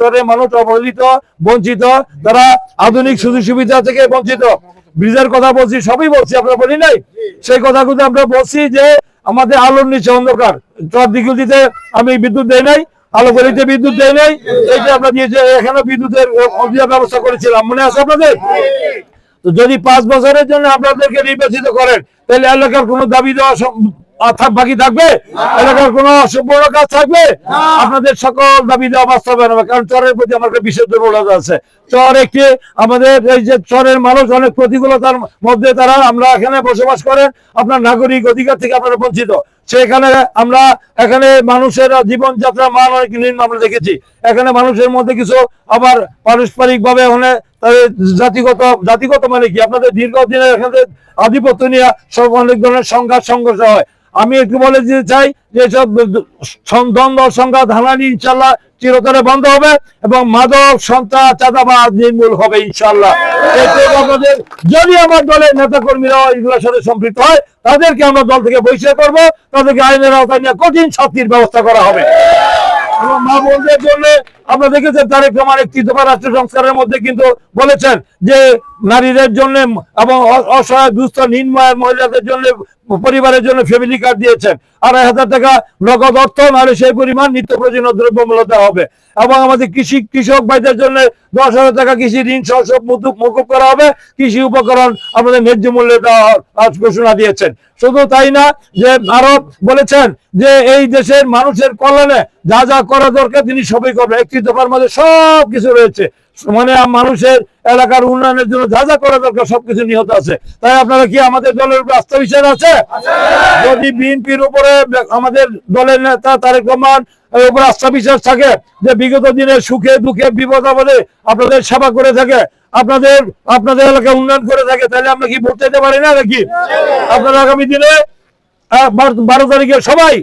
চরের মানুষ অবহেলিত, বঞ্চিত, তারা আধুনিক সুযোগ সুবিধা থেকে বঞ্চিত। ব্রিজের কথা বলছি, সবই বলছি, আপনারা বলি নাই? সেই কথাগুলো আমরা বলছি যে আমাদের আলোর নিচে অন্ধকার। চর দিঘুলিতে আমি বিদ্যুৎ দেই নাই, আলো গলিতে বিদ্যুৎ দেয় নাই, এইটা আমরা দিয়েছি। এখানে বিদ্যুতের ব্যবস্থা করেছিলাম, মনে আছে আপনাদের? তো যদি 5 বছরের জন্য আপনাদেরকে নির্বাচিত করেন, তাহলে এলাকার কোনো দাবি দেওয়া বাকি থাকবে? এলাকার কোনো অসম্পূর্ণ কাজ থাকবে? আপনাদের সকল দাবি দেওয়া বাস্তবায়ন হবে, কারণ চরের প্রতি আমার একটা বিশেষ দুর্বলতা আছে। চর একটি আমাদের এই যে চরের মানুষ অনেক প্রতিকূলতার মধ্যে তারা, আমরা এখানে বসবাস করেন, আপনার নাগরিক অধিকার থেকে আপনারা বঞ্চিত। সেখানে আমরা এখানে মানুষের জীবনযাত্রার মান অনেক নিম্ন আমরা দেখেছি। এখানে মানুষের মধ্যে কিছু আবার পারস্পরিক ভাবে ওখানে জাতিগত মানে কি, আপনাদের দীর্ঘদিনের এখানে আধিপত্য নিয়ে সব অনেক ধরনের সংঘর্ষ হয়। আমি একটু বলে দিতে চাই যে সব দ্বন্দ্ব সংঘাত হানানি ইনশাল্লাহ চিরতরে বন্ধ হবে এবং মাদক সন্ত্রাস চাঁদাবাজ নির্মূল হবে ইনশাল্লাহ। আপনাদের যদি আমার দলের নেতা কর্মীরা এগুলোর সাথে সম্পৃক্ত হয়, তাদেরকে আমরা দল থেকে বহিষ্কার করবো, তাদেরকে আইনের আওতায় নিয়ে কঠিন শাস্তির ব্যবস্থা করা হবে। এবং মা বোনদের জন্য আমরা দেখেছেন তারেক রহমান একটি দফা রাষ্ট্র সংস্কারের মধ্যে কিন্তু বলেছেন যে নারীদের জন্য এবং অসহায় দুস্থ নিম্নআয়ের মহিলাদের জন্য, পরিবারের জন্য ফ্যামিলি কার্ড দিয়েছেন। 2,500 টাকা নগদ অর্থ, নাহলে সেই পরিমাণ নিত্য প্রয়োজনীয় দ্রব্যমূল্য দেওয়া হবে। এবং আমাদের কৃষক ভাইদের জন্য 10,000 টাকা কৃষি ঋণ সহ সব মকুব করা হবে। কৃষি উপকরণ আমাদের ন্যায্য মূল্যে দেওয়ার ঘোষণা দিয়েছেন। শুধু তাই না, যে আরো বলেছেন যে এই দেশের মানুষের কল্যাণে যা যা করা দরকার তিনি সবই করবেন। একটি দফার মধ্যে সব কিছু রয়েছে, মানে মানুষের এলাকার উন্নয়নের জন্য যা যা করা দরকার সবকিছু নিহত আছে। তাই আপনারা কি আমাদের দলের উপর আস্থা বিশ্বাস আছে? যদি বিএনপির উপরে আমাদের দলের নেতা তারেক রহমান উপর আস্থা বিশ্বাস থাকে, যে বিগত দিনে সুখে দুঃখে বিপদ আপদে আপনাদের সেবা করে থাকে, আপনাদের এলাকা উন্নয়ন করে থাকে, তাহলে আমরা কি ভোট দিতে পারি না নাকি? আপনারা আগামী দিনে 12 তারিখে সবাই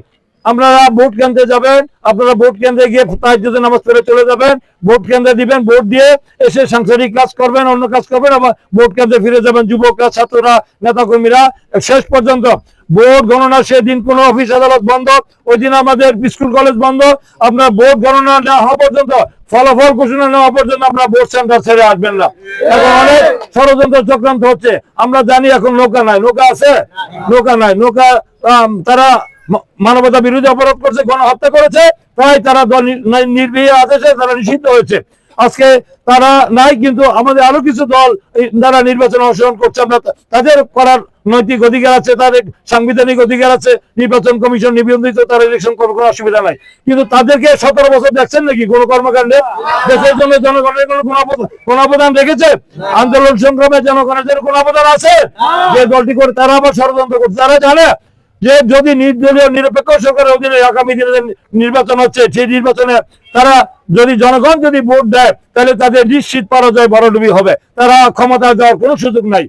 আপনারা ভোট কেন্দ্রে যাবেন। আপনারা ভোট কেন্দ্রে গিয়ে তাহাজ্জুদের নামাজ পড়ে চলে যাবেন, ভোট কেন্দ্রে দিবেন, ভোট দিয়ে এসে সাংসারিক কাজ করবেন, অন্য কাজ করবেন, আবার ভোট কেন্দ্রে ফিরে যাবেন। যুবকরা, ছাত্ররা, নেতাকর্মীরা শেষ পর্যন্ত ভোট গণনা সেদিন কোনো অফিস আদালত বন্ধ, ওই দিন আমাদের স্কুল কলেজ বন্ধ। আপনার ভোট গণনা না হওয়া পর্যন্ত, ফলাফল ঘোষণা নেওয়া পর্যন্ত আপনার ভোট সেন্টার ছেড়ে আসবেন না। এখন অনেক ষড়যন্ত্র চক্রান্ত হচ্ছে, আমরা জানি। এখন নৌকা নাই, নৌকা আছে? নৌকা নাই, নৌকা তারা মানবতা বিরোধী অপরাধ করছে, গণহত্যা করেছে, তাই তারা নির্বাহী আদেশে তারা নিষিদ্ধ হয়েছে। আজকে তারা নাই, কিন্তু আমাদের আরো কিছু দল যারা নির্বাচনে অংশগ্রহণ করছে, আমরা তাদের করার নৈতিক অধিকার আছে, তাদের সাংবিধানিক অধিকার আছে, নির্বাচন কমিশন নিবন্ধিত, তারা ইলেকশন করবে, কোনো অসুবিধা নাই। কিন্তু তাদেরকে 17 বছর দেখছেন নাকি কোনো কর্মকাণ্ডে? দেশের জন্য জনগণের কোনো অবদান রেখেছে? আন্দোলন সংগ্রামে জনগণের জন্য কোনো অবদান আছে? যে দলটি করে তারা আবার ষড়যন্ত্র করছে। তারা জানে যে যদি নির্দলীয় নিরপেক্ষ সরকারের অধীনে আগামী দিনে নির্বাচন হচ্ছে, সেই নির্বাচনে তারা যদি জনগণ যদি ভোট দেয়, তাহলে তাদের নিশ্চিত পরাজয় বড়ডুবি হবে। তারা ক্ষমতা দেওয়ার কোনো সুযোগ নাই।